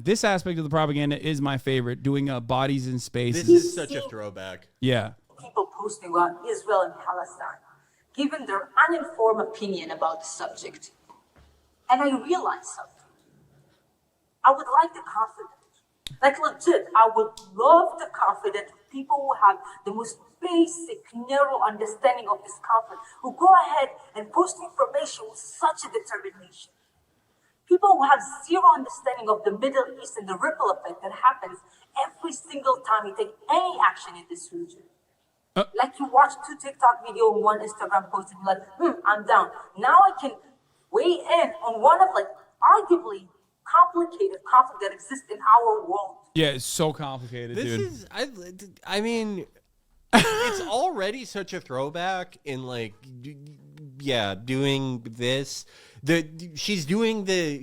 this aspect of the propaganda is my favorite, doing bodies in space. This is such a throwback. Yeah. People posting about Israel and Palestine, giving their uninformed opinion about the subject. And I realized something. I would like the confident. Like legit, I would love the confident people who have the most basic, narrow understanding of this conflict, who go ahead and post information with such a determination. People who have zero understanding of the Middle East and the ripple effect that happens every single time you take any action in this region. Like you watch 2 TikTok videos and 1 Instagram post and you're like, I'm down. Now I can weigh in on one of like arguably complicated conflict that exists in our world. Yeah, it's so complicated, dude. I mean, it's already such a throwback in like, yeah, doing this. She's doing the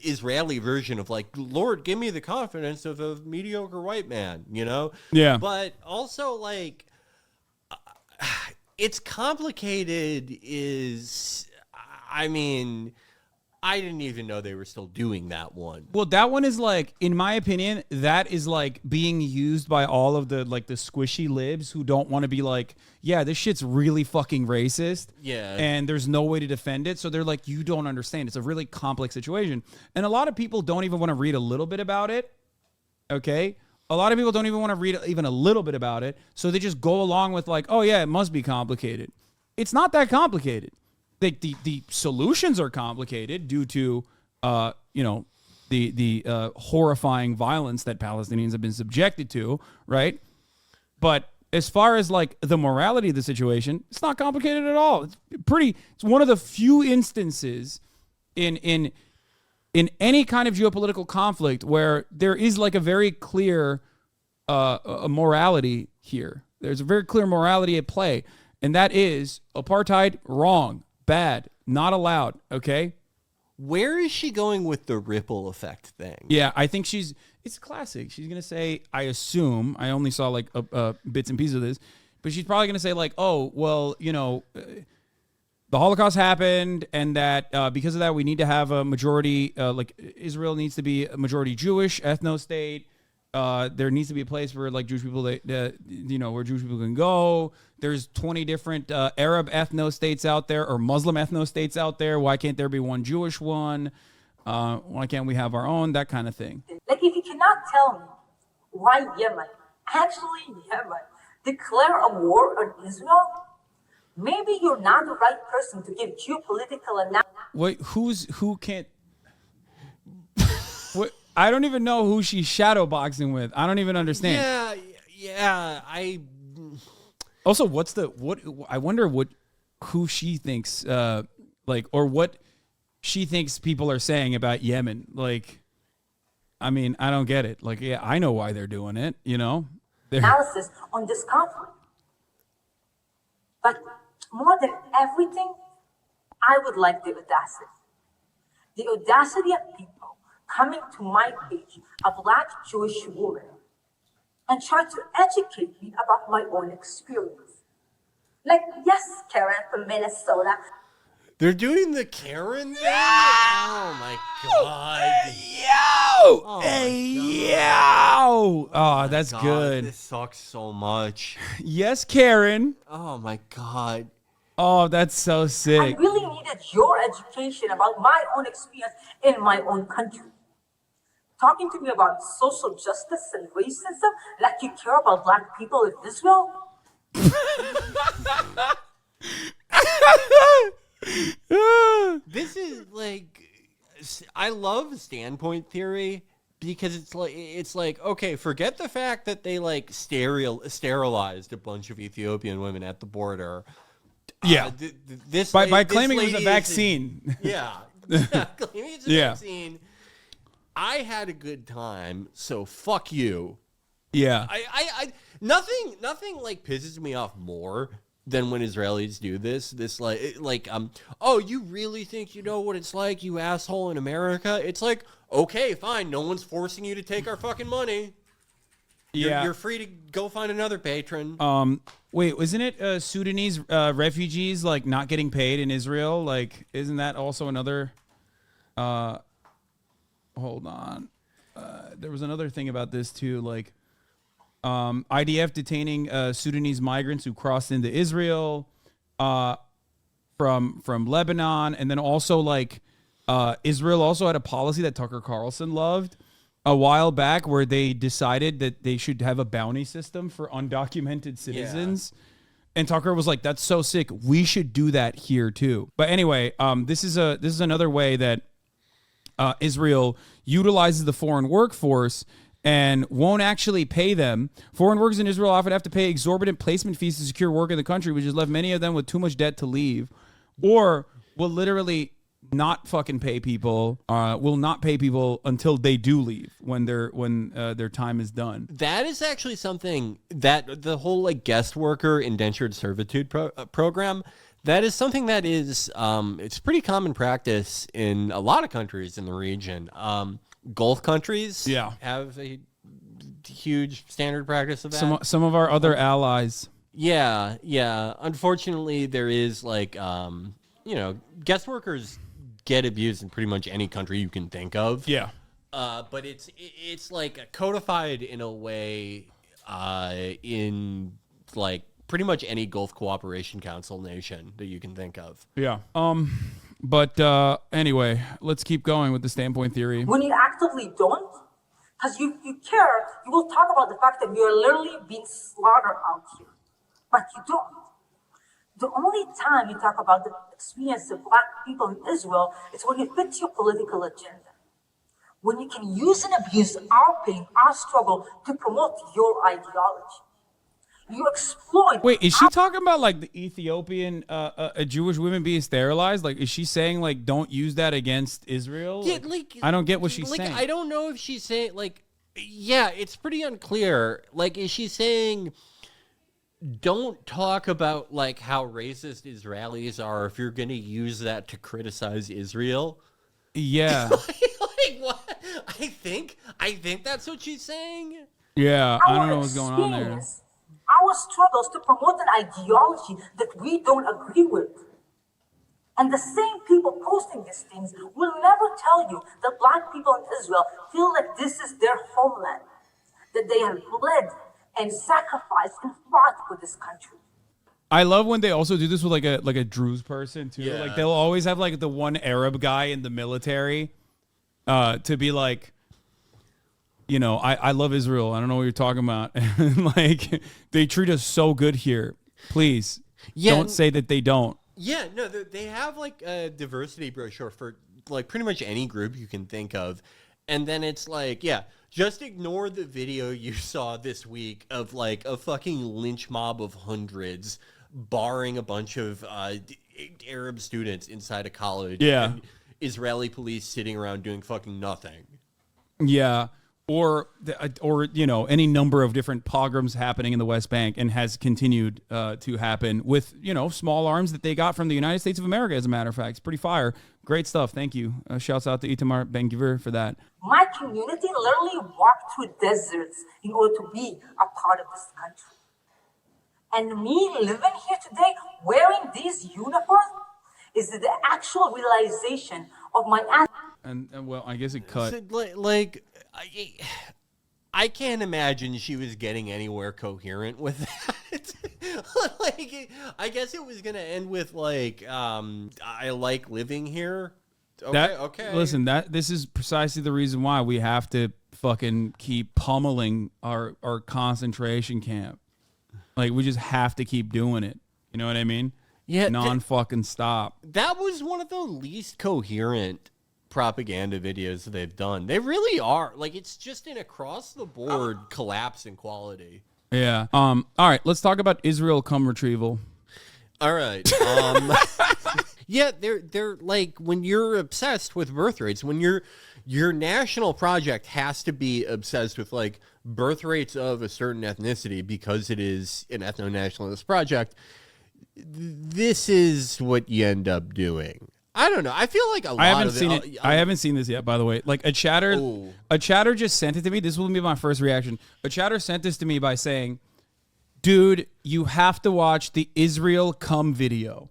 Israeli version of like, Lord, give me the confidence of a mediocre white man, you know? Yeah. But also like, it's complicated I mean, I didn't even know they were still doing that one. Well, that one is like, in my opinion, that is like being used by all of the like the squishy libs who don't want to be like, yeah, this shit's really fucking racist. Yeah. And there's no way to defend it. So they're like, you don't understand. It's a really complex situation. And a lot of people don't even want to read a little bit about it. Okay. A lot of people don't even want to read even a little bit about it. So they just go along with like, oh yeah, it must be complicated. It's not that complicated. The solutions are complicated due to, the horrifying violence that Palestinians have been subjected to, right? But as far as like the morality of the situation, it's not complicated at all. It's one of the few instances in any kind of geopolitical conflict where there is like a very clear a morality here. There's a very clear morality at play, and that is apartheid, wrong. Bad, not allowed, okay? Where is she going with the ripple effect thing? Yeah, I think it's classic. She's going to say, I assume, I only saw like bits and pieces of this, but she's probably going to say like, oh, well, the Holocaust happened and that because of that, we need to have a majority, like Israel needs to be a majority Jewish ethno-state. There needs to be a place where like Jewish people, where Jewish people can go. There's 20 different Arab ethno-states out there or Muslim ethno-states out there. Why can't there be one Jewish one? Why can't we have our own? That kind of thing. Like if you cannot tell me why Yemen, declare a war on Israel, maybe you're not the right person to give geopolitical analysis. Wait, who can't? What? I don't even know who she's shadowboxing with. I don't even understand. Yeah. Also, I wonder who she thinks, or what she thinks people are saying about Yemen. Like, I mean, I don't get it. Like, yeah, I know why they're doing it, Analysis on this conflict. But more than everything, I would like the audacity. The audacity of people coming to my page, a Black Jewish woman, and try to educate me about my own experience. Like, yes, Karen from Minnesota. They're doing the Karen thing? Oh my God. Yo! Yo! Oh, that's good. This sucks so much. Yes, Karen. Oh my God. Oh, that's so sick. I really needed your education about my own experience in my own country. Talking to me about social justice and racism like you care about Black people in Israel? This is like, I love standpoint theory because it's like okay, forget the fact that they like sterilized a bunch of Ethiopian women at the border. Yeah, by claiming it was a vaccine. Yeah, claiming it's a vaccine. I had a good time, so fuck you. Yeah. Nothing like pisses me off more than when Israelis do this. Oh, you really think you know what it's like, you asshole in America? It's like, okay, fine, no one's forcing you to take our fucking money. You're free to go find another patron. Wait, isn't it Sudanese refugees like not getting paid in Israel? Like, isn't that also another? Hold on. there was another thing about this too, like IDF detaining Sudanese migrants who crossed into Israel from Lebanon, and then also like Israel also had a policy that Tucker Carlson loved a while back where they decided that they should have a bounty system for undocumented citizens. Yeah. And Tucker was like, "That's so sick. We should do that here too." But anyway, this is another way that Israel utilizes the foreign workforce and won't actually pay them. Foreign workers in Israel often have to pay exorbitant placement fees to secure work in the country, which has left many of them with too much debt to leave, or will literally not fucking pay people, will not pay people until they do leave when their time is done. That is actually something that the whole like guest worker indentured servitude program, that is something that is it's pretty common practice in a lot of countries in the region. Gulf countries have a huge standard practice of that. Some of our other allies. Yeah. Unfortunately, there is like guest workers get abused in pretty much any country you can think of. Yeah. But it's like codified in a way in like pretty much any Gulf Cooperation Council nation that you can think of. Yeah. But anyway, let's keep going with the standpoint theory. When you actively don't, because you care, you will talk about the fact that you're literally being slaughtered out here. But you don't. The only time you talk about the experience of black people in Israel is when it fits your political agenda. When you can use and abuse our pain, our struggle to promote your ideology. You exploit. Wait, is she talking about like the Ethiopian Jewish women being sterilized? Like, is she saying like don't use that against Israel? Yeah, like, I don't get what she's saying. I don't know if she's saying like, yeah, it's pretty unclear. Like, is she saying don't talk about like how racist Israelis are if you're going to use that to criticize Israel? Yeah. Like what? I think that's what she's saying. Yeah, I don't know what's going on there. Our struggles to promote an ideology that we don't agree with. And the same people posting these things will never tell you that black people in Israel feel like this is their homeland, that they have bled and sacrificed and fought for this country. I love when they also do this with like a Druze person too. Yeah. Like they'll always have like the one Arab guy in the military to be like, you know, I love Israel. I don't know what you're talking about. And like they treat us so good here. Please don't say that they don't. Yeah, no, they have like a diversity brochure for like pretty much any group you can think of. And then it's like, yeah, just ignore the video you saw this week of like a fucking lynch mob of hundreds barring a bunch of Arab students inside a college. Yeah. And Israeli police sitting around doing fucking nothing. Yeah. Or you know, any number of different pogroms happening in the West Bank and has continued to happen with, you know, small arms that they got from the United States of America, as a matter of fact. It's pretty fire. Great stuff. Thank you. Shouts out to Itamar Ben-Gvir for that. My community literally walked through deserts in order to be a part of this country. And me living here today, wearing these uniforms, is the actual realization of my and well, I guess it cut. So, I can't imagine she was getting anywhere coherent with that. Like, I guess it was gonna end with like, I like living here. Okay. Listen, this is precisely the reason why we have to fucking keep pummeling our concentration camp. Like, we just have to keep doing it. You know what I mean? Yeah. Non-fucking stop. That was one of the least coherent propaganda videos they've done. They really are. Like, it's just an across-the-board collapse in quality. Yeah. All right, let's talk about Israel cum retrieval. All right. Yeah, they're like, when you're obsessed with birth rates, when your national project has to be obsessed with like birth rates of a certain ethnicity because it is an ethno-nationalist project, this is what you end up doing. I don't know. I feel like I haven't seen this yet, by the way. Like a chatter just sent it to me. This will be my first reaction. A chatter sent this to me by saying, dude, you have to watch the Israel cum video.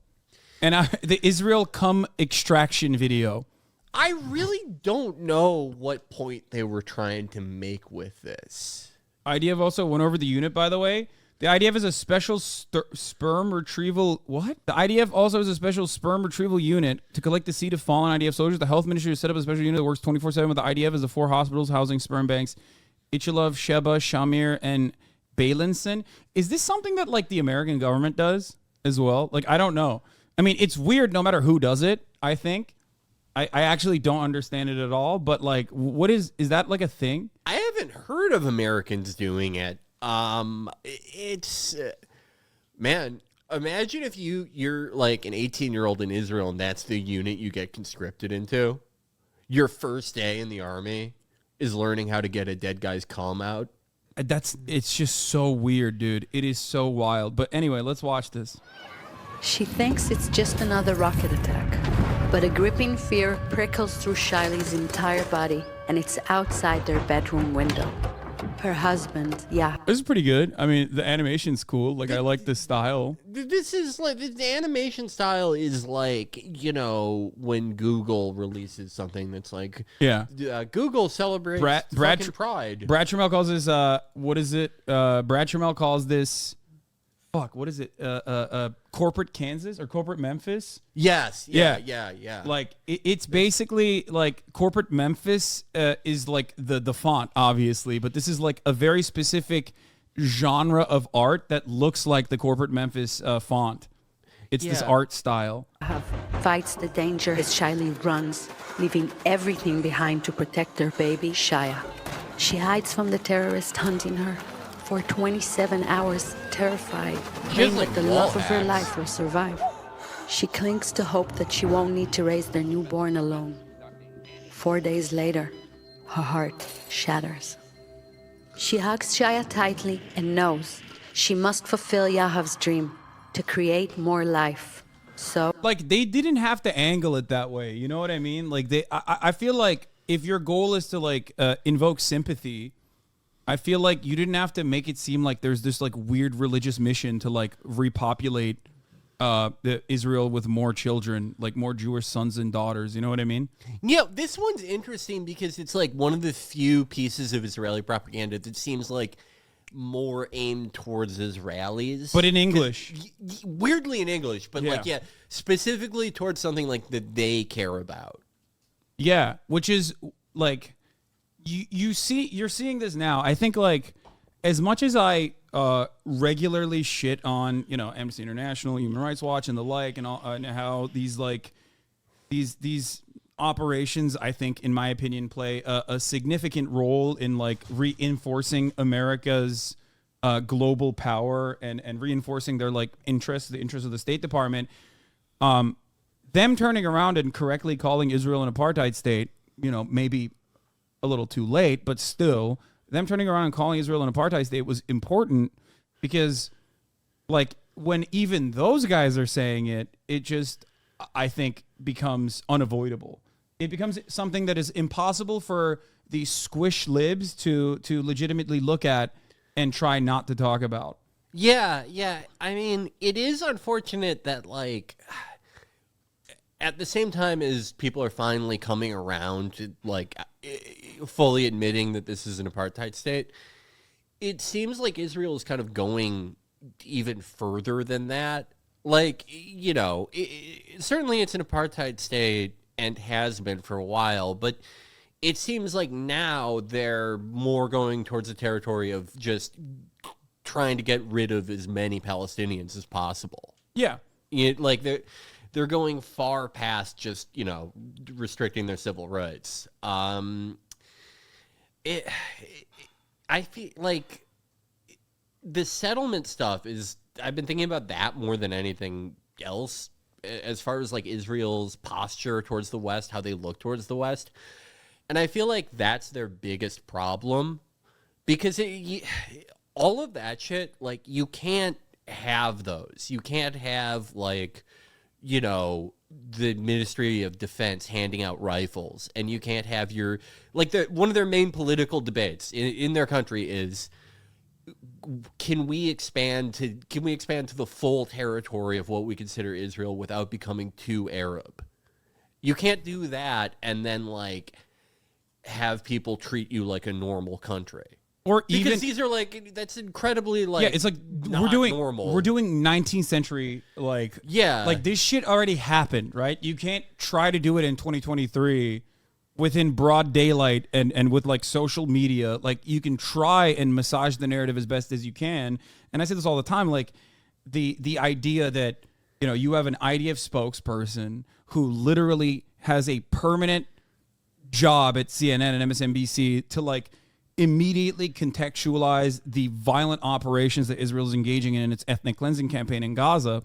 And the Israel cum extraction video. I really don't know what point they were trying to make with this. IDF also went over the unit, by the way. The IDF is a special sperm retrieval. What? The IDF also has a special sperm retrieval unit to collect the seed of fallen IDF soldiers. The health ministry has set up a special unit that works 24/7 with the IDF as the 4 hospitals housing sperm banks: Ichilov, Sheba, Shamir, and Bailinson. Is this something that like the American government does as well? Like, I don't know. I mean, it's weird no matter who does it, I think. I actually don't understand it at all. But like, what is that like a thing? I haven't heard of Americans doing it. Man, imagine if you're like an 18-year-old in Israel and that's the unit you get conscripted into. Your first day in the army is learning how to get a dead guy's cum out. It's just so weird, dude. It is so wild. But anyway, let's watch this. She thinks it's just another rocket attack, but a gripping fear prickles through Shiley's entire body, and it's outside their bedroom window. Her husband, yeah. This is pretty good. I mean, the animation's cool. Like, I like the style. This is like, the animation style is like, you know, when Google releases something that's like, yeah, Google celebrates fucking Pride. Brad Trammell calls this, what is it? Brad Trammell calls this, what is it? Corporate Kansas or corporate Memphis? Yes. Yeah. Like, it's basically like corporate Memphis is like the font, obviously, but this is like a very specific genre of art that looks like the corporate Memphis font. It's this art style. Fights the danger as Shiley runs, leaving everything behind to protect their baby, Shaya. She hides from the terrorists hunting her. For 27 hours, terrified, praying that the love of her life will survive. She clings to hope that she won't need to raise their newborn alone. 4 days later, her heart shatters. She hugs Shaya tightly and knows she must fulfill Yahav's dream to create more life. So, like, they didn't have to angle it that way. You know what I mean? Like, I feel like if your goal is to like invoke sympathy, I feel like you didn't have to make it seem like there's this like weird religious mission to like repopulate Israel with more children, like more Jewish sons and daughters. You know what I mean? Yeah, this one's interesting because it's like one of the few pieces of Israeli propaganda that seems like more aimed towards Israelis. But in English. Weirdly in English, but specifically towards something like that they care about. Yeah, which is like... You're seeing this now. I think like as much as I regularly shit on, you know, Amnesty International, Human Rights Watch, and the like, and all, and how these like these operations, I think, in my opinion, play a significant role in like reinforcing America's global power and reinforcing their like interests, the interests of the State Department. Them turning around and correctly calling Israel an apartheid state, you know, maybe a little too late, but still, them turning around and calling Israel an apartheid state was important because, like, when even those guys are saying it, it just, I think, becomes unavoidable. It becomes something that is impossible for these squish libs to legitimately look at and try not to talk about. Yeah. I mean, it is unfortunate that, like, at the same time as people are finally coming around to, like, fully admitting that this is an apartheid state, it seems like Israel is kind of going even further than that. Like, you know, certainly it's an apartheid state and has been for a while, but it seems like now they're more going towards the territory of just trying to get rid of as many Palestinians as possible. Yeah. Like, they're going far past just, you know, restricting their civil rights. I feel like the settlement stuff is, I've been thinking about that more than anything else as far as like Israel's posture towards the West, how they look towards the West. And I feel like that's their biggest problem because all of that shit, like, you can't have those. You can't have, like, you know, the Ministry of Defense handing out rifles, and you can't have your, like, one of their main political debates in their country is, can we expand to the full territory of what we consider Israel without becoming too Arab? You can't do that and then like have people treat you like a normal country. Or Because even these are like, that's incredibly like, yeah, it's like not normal. we're doing 19th century like Yeah. like this shit already happened, right? You can't try to do it in 2023 within broad daylight and with like social media. Like you can try and massage the narrative as best as you can. And I say this all the time, like the idea that, you know, you have an IDF spokesperson who literally has a permanent job at CNN and MSNBC to like immediately contextualize the violent operations that Israel is engaging in its ethnic cleansing campaign in Gaza.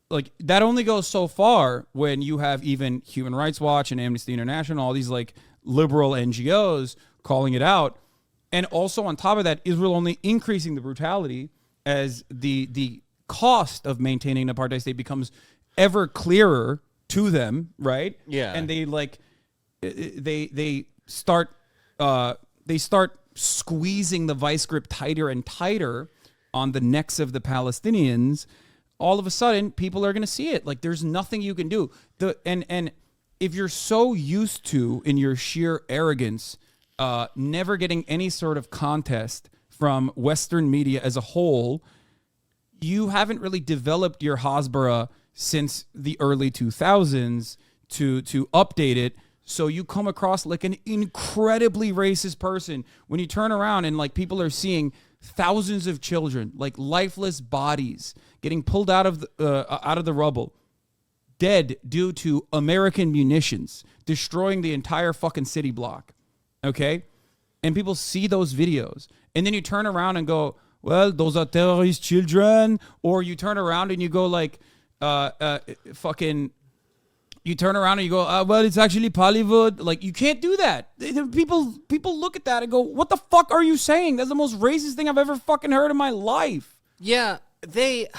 Like that only goes so far when you have even Human Rights Watch and Amnesty International, all these like liberal NGOs calling it out. And also on top of that, Israel only increasing the brutality as the cost of maintaining an apartheid state becomes ever clearer to them, right? Yeah. And they like they start squeezing the vice grip tighter and tighter on the necks of the Palestinians. All of a sudden, people are going to see it. Like there's nothing you can do. And if you're so used to, in your sheer arrogance, never getting any sort of contest from Western media as a whole, you haven't really developed your Hasbara since the early 2000s to update it. So you come across like an incredibly racist person when you turn around and like people are seeing thousands of children, like lifeless bodies, getting pulled out of the rubble, dead due to American munitions, destroying the entire fucking city block. Okay? And people see those videos. And then you turn around and go, well, those are terrorist children. Or you turn around and you go like, you turn around and you go, well, it's actually Bollywood. Like, you can't do that. People look at that and go, what the fuck are you saying? That's the most racist thing I've ever fucking heard in my life. Yeah, their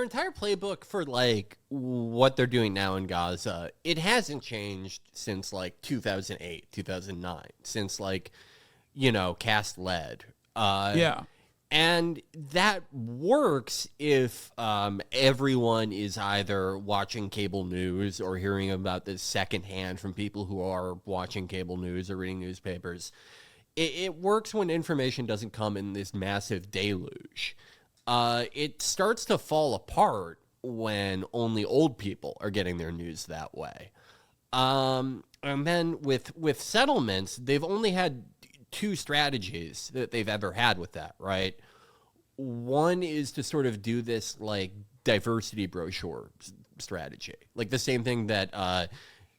entire playbook for like what they're doing now in Gaza, it hasn't changed since like 2008, 2009, since like, you know, Cast Lead. Yeah. And that works if everyone is either watching cable news or hearing about this secondhand from people who are watching cable news or reading newspapers. It works when information doesn't come in this massive deluge. It starts to fall apart when only old people are getting their news that way. And then with settlements, they've only had two strategies that they've ever had with that, right? One is to sort of do this like diversity brochure strategy, like the same thing that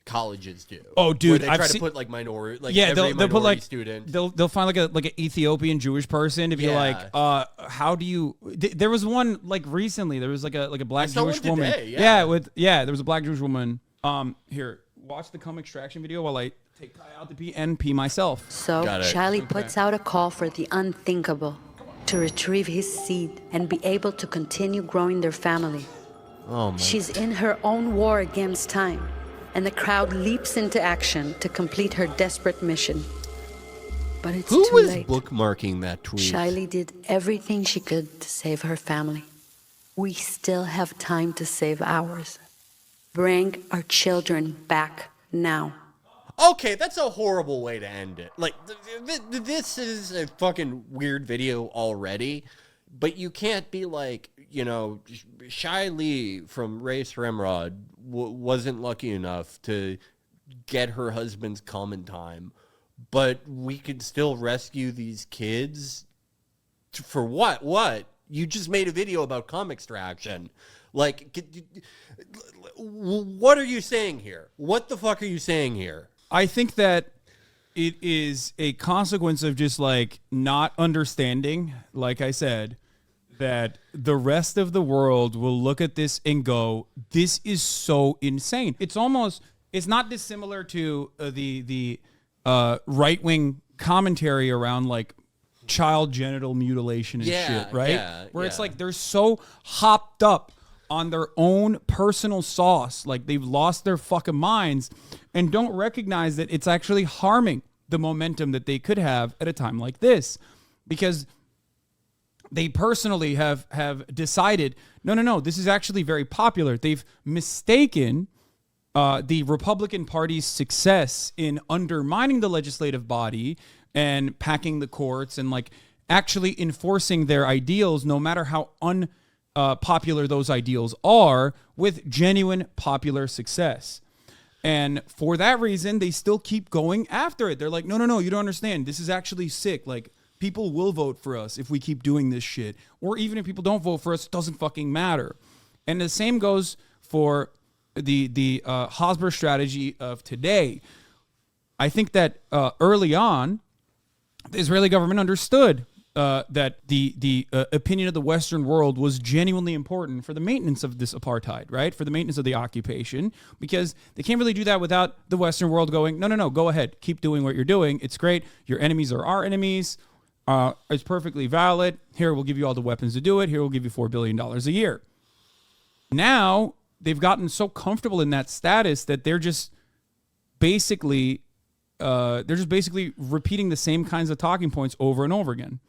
colleges do. Oh, dude, where they try to put like minority, like yeah, every they'll put like student. They'll find like an Ethiopian Jewish person to be like, how do you? There was one like recently. There was like a black Jewish woman. Today, there was a black Jewish woman. Here, watch the cum extraction video while I take Kai out to pee and pee myself. So Charlie puts out a call for the unthinkable, to retrieve his seed and be able to continue growing their family. Oh my. She's in her own war against time, and the crowd leaps into action to complete her desperate mission. But it's Who too was late. bookmarking that tweet? Shiley did everything she could to save her family. We still have time to save ours. Bring our children back now. Okay, that's a horrible way to end it. Like, this is a fucking weird video already, but you can't be like, you know, Shai Lee from Race Remrod wasn't lucky enough to get her husband's cum in time, but we could still rescue these kids? For what? What? You just made a video about cum extraction. Like, what are you saying here? What the fuck are you saying here? I think that it is a consequence of just like not understanding, like I said, that the rest of the world will look at this and go, this is so insane. It's not dissimilar to the right-wing commentary around like child genital mutilation and shit, right? Where it's like they're so hopped up on their own personal sauce, like they've lost their fucking minds and don't recognize that it's actually harming the momentum that they could have at a time like this, because they personally have decided, no, this is actually very popular. They've mistaken the Republican Party's success in undermining the legislative body and packing the courts and like actually enforcing their ideals, no matter how unpopular those ideals are, with genuine popular success. And for that reason, they still keep going after it. They're like, no, you don't understand. This is actually sick. Like, people will vote for us if we keep doing this shit. Or even if people don't vote for us, it doesn't fucking matter. And the same goes for the Hosmer strategy of today. I think that early on, the Israeli government understood that the opinion of the Western world was genuinely important for the maintenance of this apartheid, right? For the maintenance of the occupation, because they can't really do that without the Western world going, no, go ahead. Keep doing what you're doing. It's great. Your enemies are our enemies. It's perfectly valid. Here, we'll give you all the weapons to do it. Here, we'll give you $4 billion a year. Now, they've gotten so comfortable in that status that they're just basically repeating the same kinds of talking points over and over again.